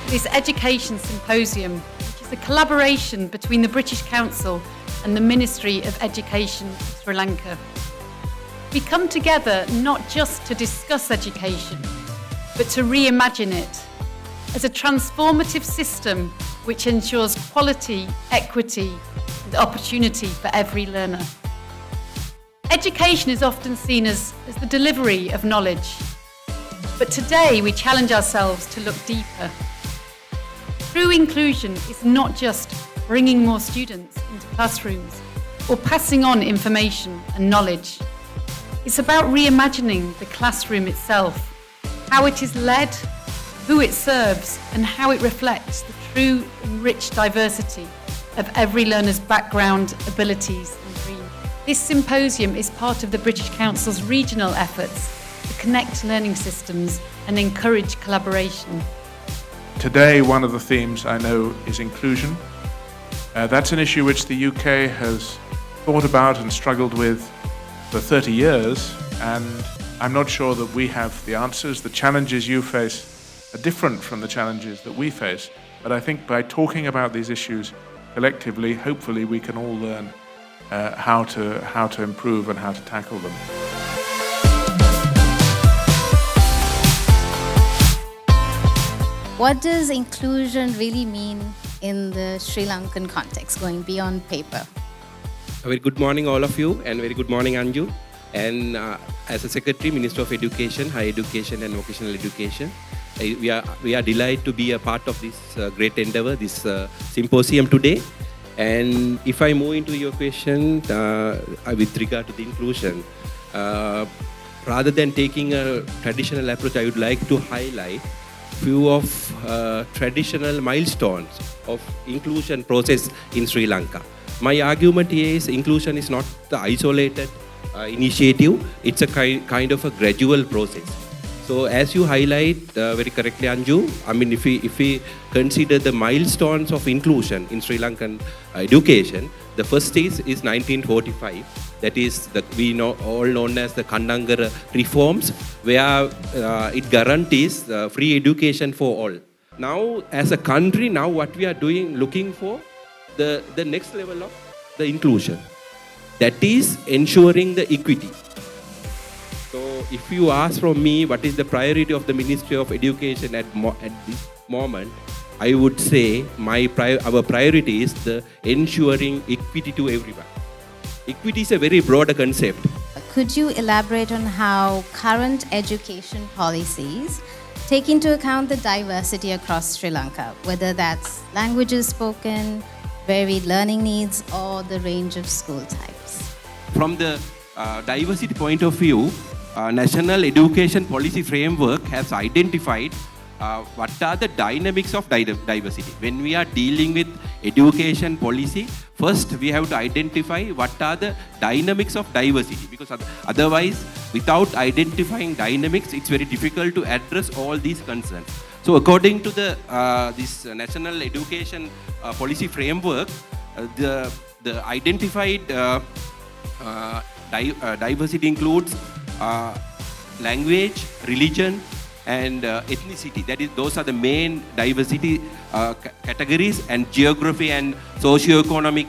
this Education Symposium, which is a collaboration between the British Council and the Ministry of Education of Sri Lanka. We come together not just to discuss education, but to reimagine it as a transformative system which ensures quality, equity, and opportunity for every learner. Education is often seen as the delivery of knowledge, but today we challenge ourselves to look deeper. True inclusion is not just bringing more students into classrooms or passing on information and knowledge. It's about reimagining the classroom itself, how it is led, who it serves, and how it reflects the true and rich diversity of every learner's background, abilities, and dream. This symposium is part of the British Council's regional efforts to connect learning systems and encourage collaboration. Today, one of the themes I know is inclusion. That's an issue which the UK has thought about and struggled with for 30 years, and I'm not sure that we have the answers. The challenges you face are different from the challenges that we face, but I think by talking about these issues collectively, hopefully we can all learn how to improve and how to tackle them. What does inclusion really mean in the Sri Lankan context, going beyond paper? A very good morning, all of you, and very good morning, Anju. And as a Secretary, Minister of Education, Higher Education and Vocational Education, we are delighted to be a part of this great endeavor, this symposium today. And if I move into your question with regard to the inclusion, rather than taking a traditional approach, I would like to highlight few of traditional milestones of inclusion process in Sri Lanka. My argument here is inclusion is not the isolated initiative, it's a kind of a gradual process. So as you highlight very correctly, Anju, I mean if we consider the milestones of inclusion in Sri Lankan education, the first stage is 1945. That is we know all known as the Kandangara reforms, where it guarantees free education for all. Now, as a country, now what we are doing, looking for the next level of the inclusion. That is ensuring the equity. So, if you ask from me what is the priority of the Ministry of Education at this moment, I would say our priority is the ensuring equity to everyone. Equity is a very broad concept. Could you elaborate on how current education policies take into account the diversity across Sri Lanka, whether that's languages spoken, varied learning needs, or the range of school types? From the diversity point of view, National Education Policy Framework has identified what are the dynamics of diversity. When we are dealing with education policy, first we have to identify what are the dynamics of diversity, because otherwise, without identifying dynamics, it's very difficult to address all these concerns. So according to this National Education Policy Framework, the identified diversity includes language, religion, and ethnicity. Those are the main diversity categories, and geography and socio-economic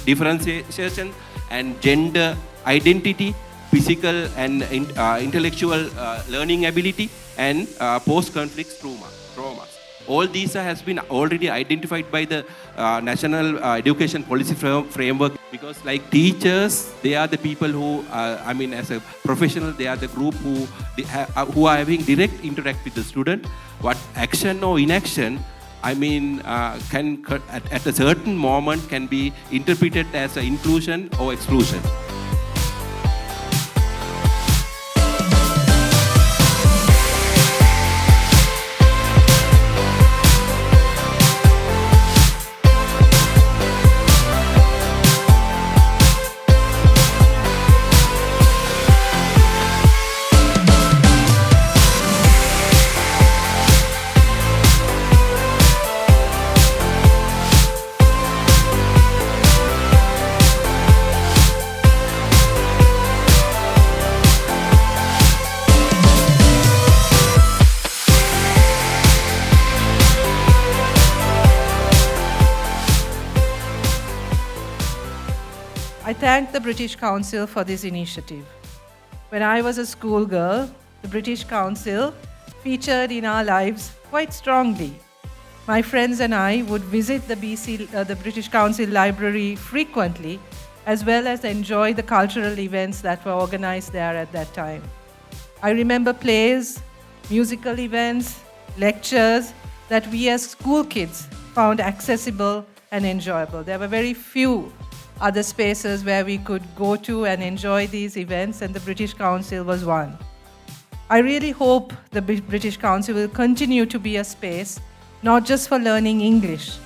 differentiation, and gender identity, physical and intellectual learning ability, and post-conflict traumas. All these has been already identified by the National Education Policy Framework, because like teachers, they are the people who, as a professional, they are the group who are having direct interact with the student. What action or inaction, can at a certain moment can be interpreted as an inclusion or exclusion. thank the British Council for this initiative. When I was a schoolgirl, the British Council featured in our lives quite strongly. My friends and I would visit the British Council Library frequently, as well as enjoy the cultural events that were organized there at that time. I remember plays, musical events, lectures that we as school kids found accessible and enjoyable. There were very few other spaces where we could go to and enjoy these events, and the British Council was one. I really hope the British Council will continue to be a space not just for learning English,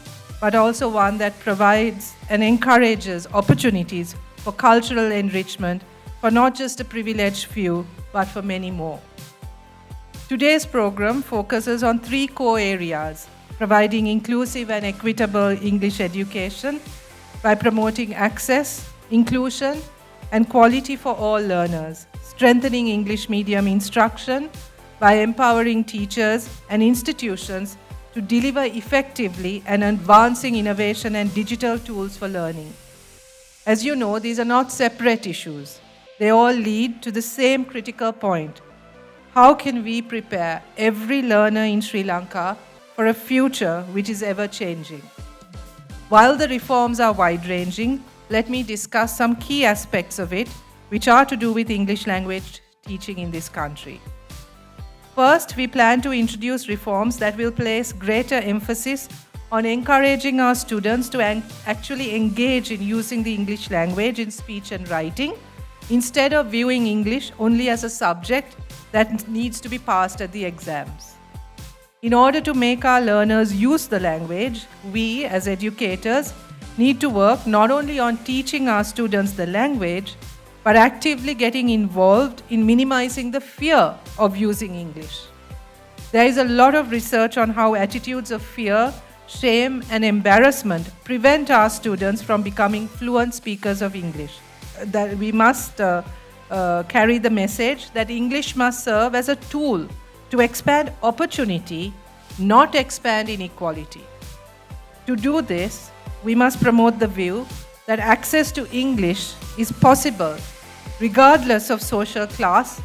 but also one that provides and encourages opportunities for cultural enrichment for not just a privileged few, but for many more. Today's program focuses on 3 core areas: providing inclusive and equitable English education by promoting access, inclusion, and quality for all learners, strengthening English medium instruction by empowering teachers and institutions to deliver effectively and advancing innovation and digital tools for learning. As you know, these are not separate issues. They all lead to the same critical point. How can we prepare every learner in Sri Lanka for a future which is ever-changing? While the reforms are wide-ranging, let me discuss some key aspects of it which are to do with English language teaching in this country. First, we plan to introduce reforms that will place greater emphasis on encouraging our students to actually engage in using the English language in speech and writing, instead of viewing English only as a subject that needs to be passed at the exams. In order to make our learners use the language, we as educators need to work not only on teaching our students the language, but actively getting involved in minimizing the fear of using English. There is a lot of research on how attitudes of fear, shame, and embarrassment prevent our students from becoming fluent speakers of English. That we must carry the message that English must serve as a tool to expand opportunity, not expand inequality. To do this, we must promote the view that access to English is possible regardless of social class,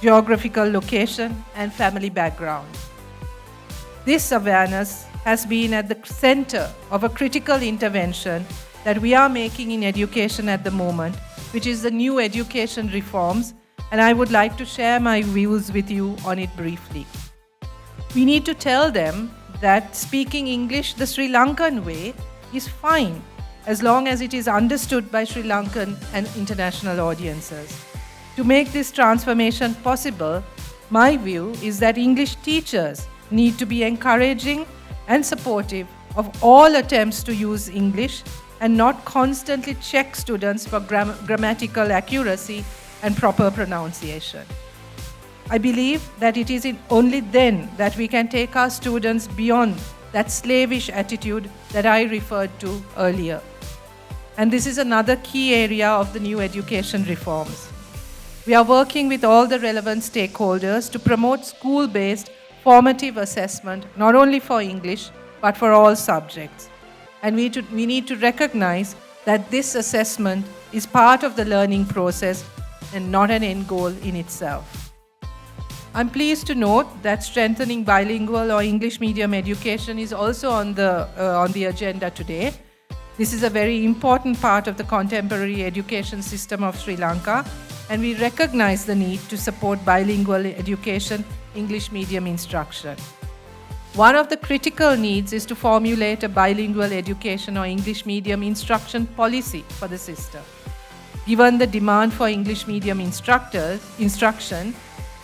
geographical location, and family background. This awareness has been at the center of a critical intervention that we are making in education at the moment, which is the new education reforms, and I would like to share my views with you on it briefly. We need to tell them that speaking English the Sri Lankan way is fine, as long as it is understood by Sri Lankan and international audiences. To make this transformation possible, my view is that English teachers need to be encouraging and supportive of all attempts to use English and not constantly check students for grammatical accuracy and proper pronunciation. I believe that it is only then that we can take our students beyond that slavish attitude that I referred to earlier. And this is another key area of the new education reforms. We are working with all the relevant stakeholders to promote school-based formative assessment, not only for English, but for all subjects. And we need to recognize that this assessment is part of the learning process and not an end goal in itself. I'm pleased to note that strengthening bilingual or English medium education is also on the agenda today. This is a very important part of the contemporary education system of Sri Lanka, and we recognize the need to support bilingual education, English medium instruction. One of the critical needs is to formulate a bilingual education or English medium instruction policy for the system. Given the demand for English medium instruction,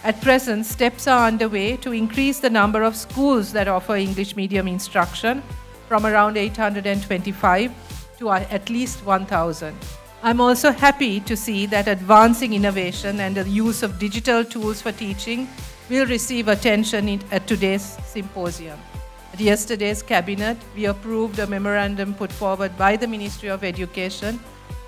at present steps are underway to increase the number of schools that offer English medium instruction from around 825 to at least 1,000. I'm also happy to see that advancing innovation and the use of digital tools for teaching will receive attention at today's symposium. At yesterday's cabinet, we approved a memorandum put forward by the Ministry of Education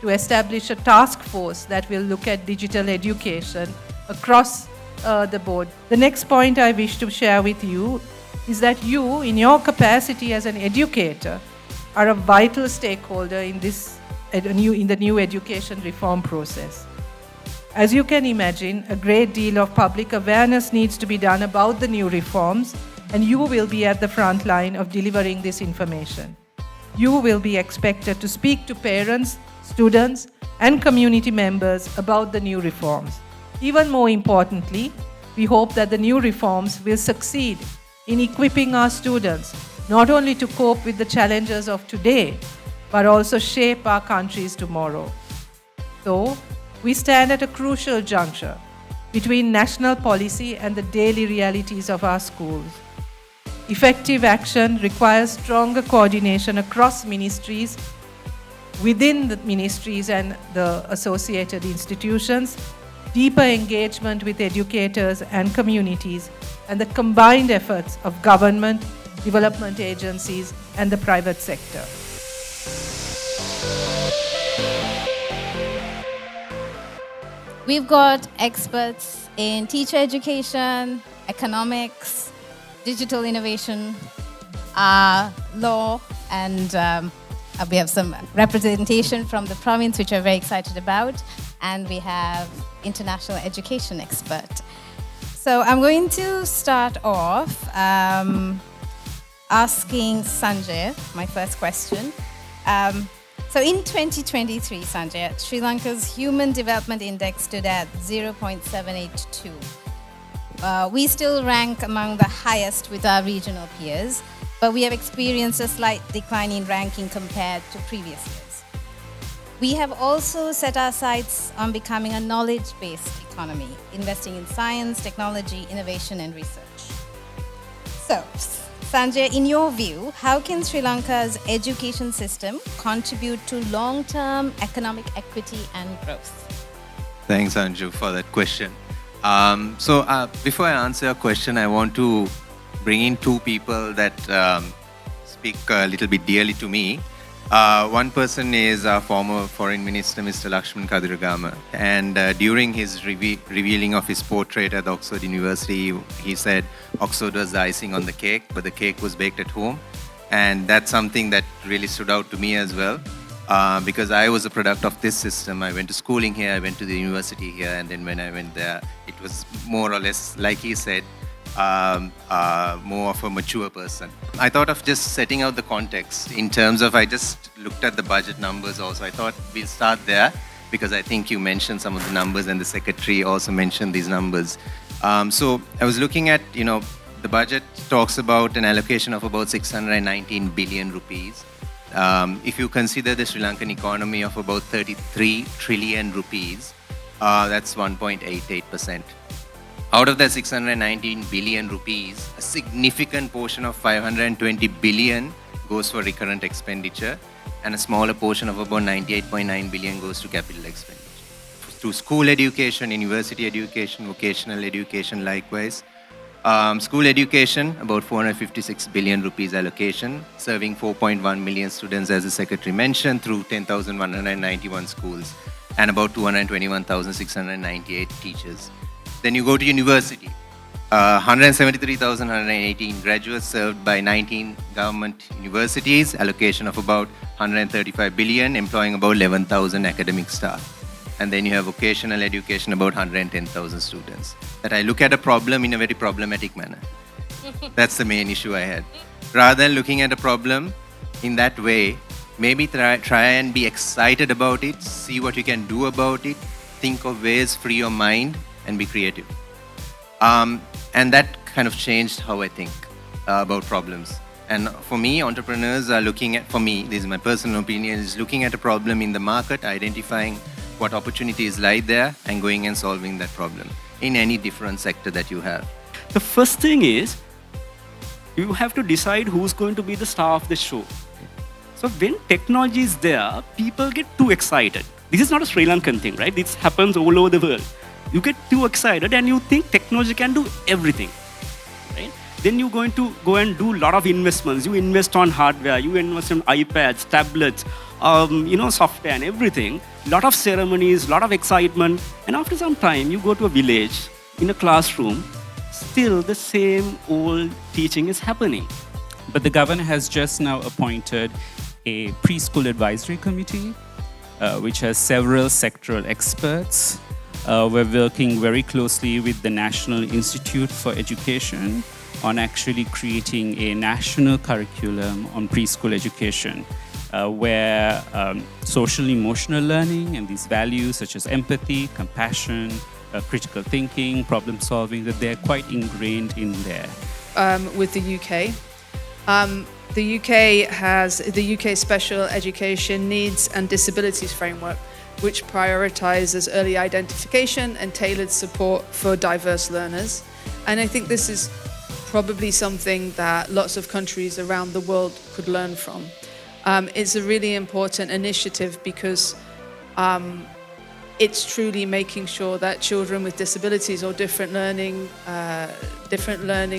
to establish a task force that will look at digital education across the board. The next point I wish to share with you is that you, in your capacity as an educator, are a vital stakeholder in this in the new education reform process. As you can imagine, a great deal of public awareness needs to be done about the new reforms, and you will be at the front line of delivering this information. You will be expected to speak to parents, students, and community members about the new reforms. Even more importantly, we hope that the new reforms will succeed in equipping our students not only to cope with the challenges of today, but also shape our country's tomorrow. So, we stand at a crucial juncture between national policy and the daily realities of our schools. Effective action requires stronger coordination across ministries, within the ministries and the associated institutions, deeper engagement with educators and communities, and the combined efforts of government, development agencies, and the private sector. We've got experts in teacher education, economics, digital innovation, law, and we have some representation from the province, which we're very excited about, and we have international education expert. So I'm going to start off asking Sanjay my first question. So in 2023, Sanjay, Sri Lanka's Human Development Index stood at 0.782. We still rank among the highest with our regional peers, but we have experienced a slight decline in ranking compared to previous years. We have also set our sights on becoming a knowledge-based economy, investing in science, technology, innovation, and research. So, Sanjay, in your view, how can Sri Lanka's education system contribute to long-term economic equity and growth? Thanks, Anju, for that question. Before I answer your question, I want to bring in two people that speak a little bit dearly to me. One person is our former Foreign Minister, Mr. Lakshman Kadiragama. And during his revealing of his portrait at Oxford University, he said Oxford was the icing on the cake, but the cake was baked at home. And that's something that really stood out to me as well. Because I was a product of this system. I went to schooling here, I went to the university here, and then when I went there, it was more or less, like he said, more of a mature person. I thought of just setting out the context in terms of, I just looked at the budget numbers also. I thought we'll start there because I think you mentioned some of the numbers and the secretary also mentioned these numbers. So I was looking at, the budget talks about an allocation of about 619 billion rupees. If you consider the Sri Lankan economy of about 33 trillion rupees, that's 1.88%. Out of that 619 billion rupees, a significant portion of 520 billion goes for recurrent expenditure, and a smaller portion of about 98.9 billion goes to capital expenditure. To school education, university education, vocational education likewise. School education, about 456 billion rupees allocation, serving 4.1 million students, as the secretary mentioned, through 10,191 schools, and about 221,698 teachers. Then you go to university, 173,118 graduates served by 19 government universities, allocation of about 135 billion, employing about 11,000 academic staff. And then you have vocational education, about 110,000 students. That I look at a problem in a very problematic manner. That's the main issue I had. Rather than looking at a problem in that way, maybe try and be excited about it, see what you can do about it, think of ways, free your mind, and be creative. And that kind of changed how I think about problems. And for me, entrepreneurs are looking at, for me, this is my personal opinion, is looking at a problem in the market, identifying what opportunities lie there, and going and solving that problem in any different sector that you have. The first thing is, you have to decide who's going to be the star of the show. So when technology is there, people get too excited. This is not a Sri Lankan thing, right? This happens all over the world. You get too excited and you think technology can do everything, right? Then you're going to go and do a lot of investments. You invest on hardware, you invest on iPads, tablets, software and everything. Lot of ceremonies, lot of excitement. And after some time, you go to a village, in a classroom, still the same old teaching is happening. But the governor has just now appointed a preschool advisory committee which has several sectoral experts. We're working very closely with the National Institute for Education on actually creating a national curriculum on preschool education, where social emotional learning and these values such as empathy, compassion, critical thinking, problem solving, that they're quite ingrained in there. With the UK. The UK has the UK Special Education Needs and Disabilities Framework, which prioritises early identification and tailored support for diverse learners. And I think this is probably something that lots of countries around the world could learn from. It's a really important initiative because it's truly making sure that children with disabilities or different learning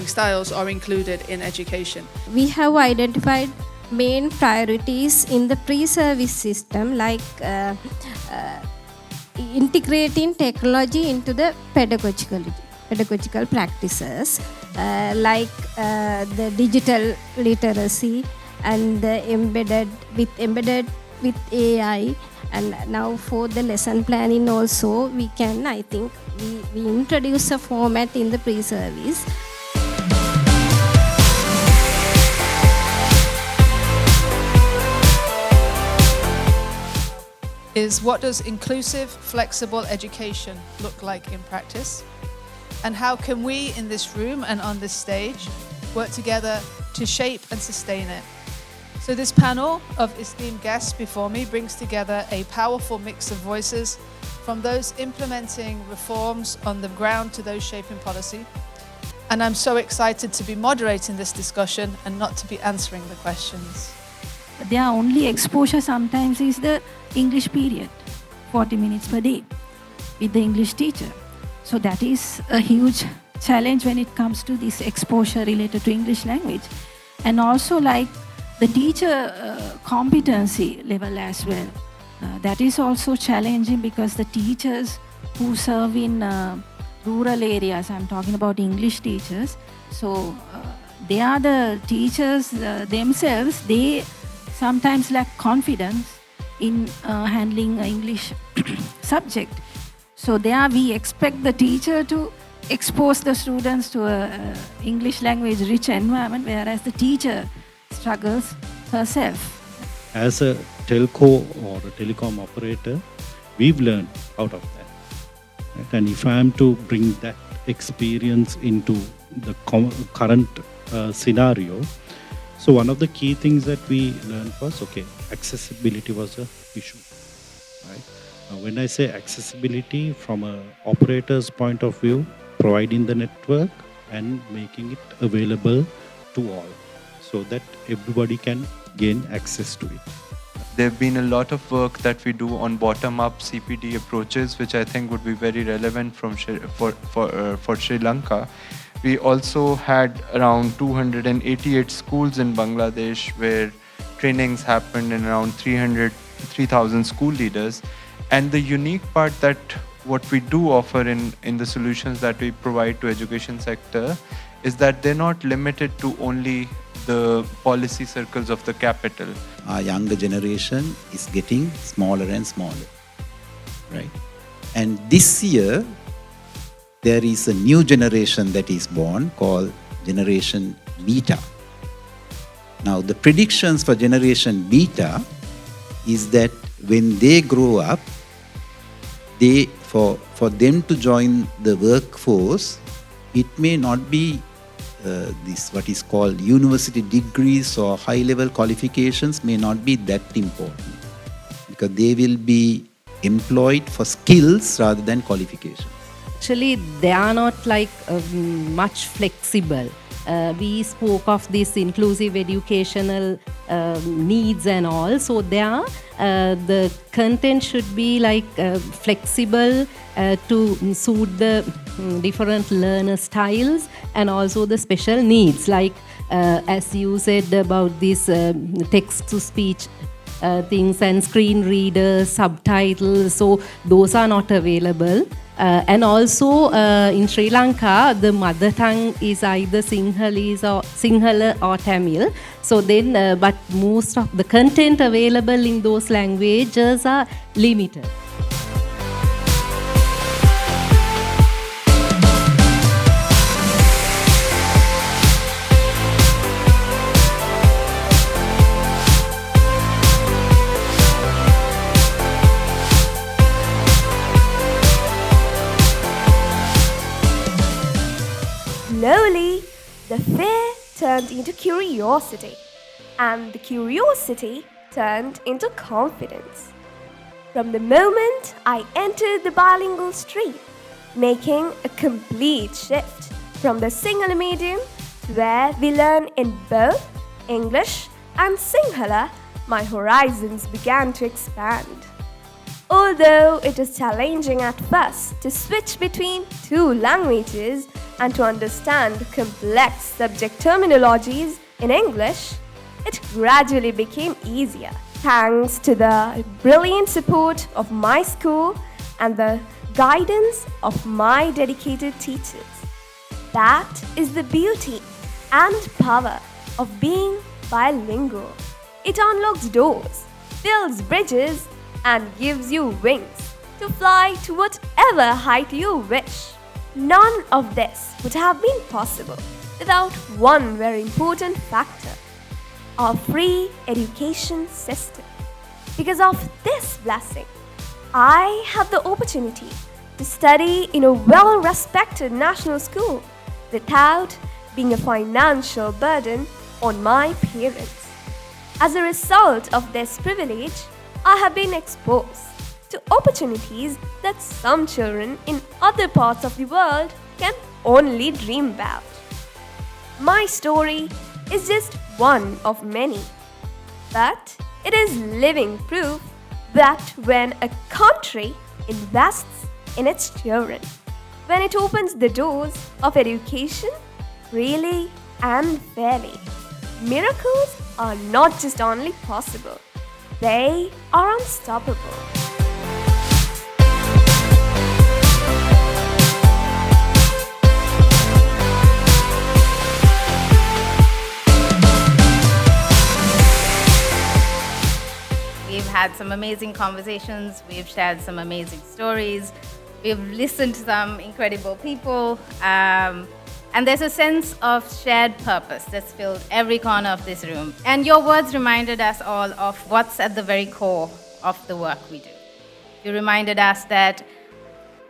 styles are included in education. We have identified main priorities in the pre-service system, like integrating technology into the pedagogical practices, like the digital literacy and the embedded with AI. And now for the lesson planning also, we can, I think, we introduce a format in the pre-service. Is what does inclusive, flexible education look like in practice? And how can we in this room and on this stage work together to shape and sustain it? So this panel of esteemed guests before me brings together a powerful mix of voices, from those implementing reforms on the ground to those shaping policy. And I'm so excited to be moderating this discussion and not to be answering the questions. Their only exposure sometimes is the English period, 40 minutes per day with the English teacher. So that is a huge challenge when it comes to this exposure related to English language. And also like the teacher competency level as well. That is also challenging because the teachers who serve in rural areas, I'm talking about English teachers, so they are the teachers themselves, they sometimes lack confidence in handling English subject. So there we expect the teacher to expose the students to a English language rich environment, whereas the teacher struggles herself. As a telco or a telecom operator, we've learned out of that. Right? And if I am to bring that experience into the current scenario, so one of the key things that we learned was, accessibility was an issue. Right? When I say accessibility from an operator's point of view, providing the network and making it available to all, so that everybody can gain access to it. There have been a lot of work that we do on bottom-up CPD approaches, which I think would be very relevant for Sri Lanka. We also had around 288 schools in Bangladesh where trainings happened in around 3,000 school leaders. And the unique part that what we do offer in the solutions that we provide to education sector is that they're not limited to only the policy circles of the capital. Our younger generation is getting smaller and smaller, right? And this year, there is a new generation that is born called Generation Beta. Now, the predictions for Generation Beta is that when they grow up, for them to join the workforce, it may not be this what is called university degrees or high-level qualifications may not be that important, because they will be employed for skills rather than qualifications. Actually, they are not like much flexible. We spoke of this inclusive educational needs and all. So there, the content should be like flexible to suit the different learner styles and also the special needs. Like as you said about this text-to-speech things and screen readers, subtitles, so those are not available. And also in Sri Lanka, the mother tongue is either Sinhala or Tamil. So then, but most of the content available in those languages are limited. Slowly, the fear turned into curiosity, and the curiosity turned into confidence. From the moment I entered the bilingual stream, making a complete shift from the Sinhala medium to where we learn in both English and Sinhala, my horizons began to expand. Although it is challenging at first to switch between two languages and to understand complex subject terminologies in English, it gradually became easier thanks to the brilliant support of my school and the guidance of my dedicated teachers. That is the beauty and power of being bilingual. It unlocks doors, builds bridges, and gives you wings to fly to whatever height you wish. None of this would have been possible without one very important factor: our free education system. Because of this blessing, I have the opportunity to study in a well-respected national school without being a financial burden on my parents. As a result of this privilege, I have been exposed to opportunities that some children in other parts of the world can only dream about. My story is just one of many, but it is living proof that when a country invests in its children, when it opens the doors of education freely and fairly, miracles are not just only possible, they are unstoppable. We've had some amazing conversations, we've shared some amazing stories, we've listened to some incredible people, and there's a sense of shared purpose that's filled every corner of this room. And your words reminded us all of what's at the very core of the work we do. You reminded us that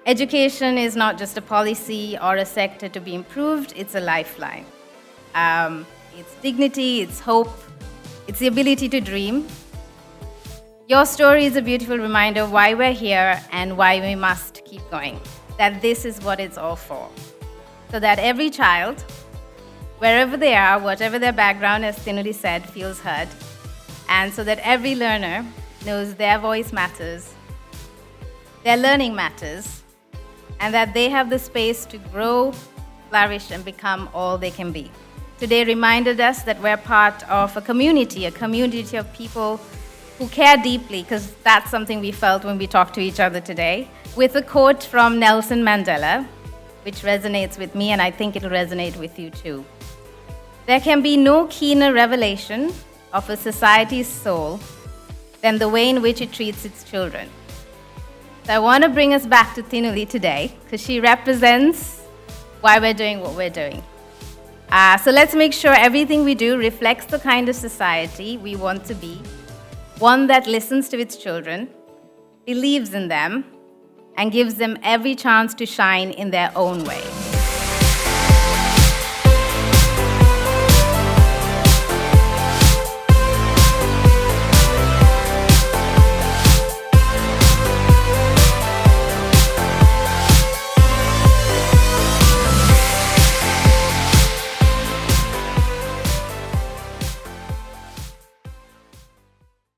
education is not just a policy or a sector to be improved, it's a lifeline. It's dignity, it's hope, it's the ability to dream. Your story is a beautiful reminder of why we're here and why we must keep going, that this is what it's all for. So that every child, wherever they are, whatever their background, as Tinuli said, feels heard. And so that every learner knows their voice matters, their learning matters, and that they have the space to grow, flourish, and become all they can be. Today reminded us that we're part of a community of people who care deeply, because that's something we felt when we talked to each other today, with a quote from Nelson Mandela, which resonates with me, and I think it'll resonate with you too. There can be no keener revelation of a society's soul than the way in which it treats its children. So I want to bring us back to Tinuli today, because she represents why we're doing what we're doing. So let's make sure everything we do reflects the kind of society we want to be, one that listens to its children, believes in them, and gives them every chance to shine in their own way.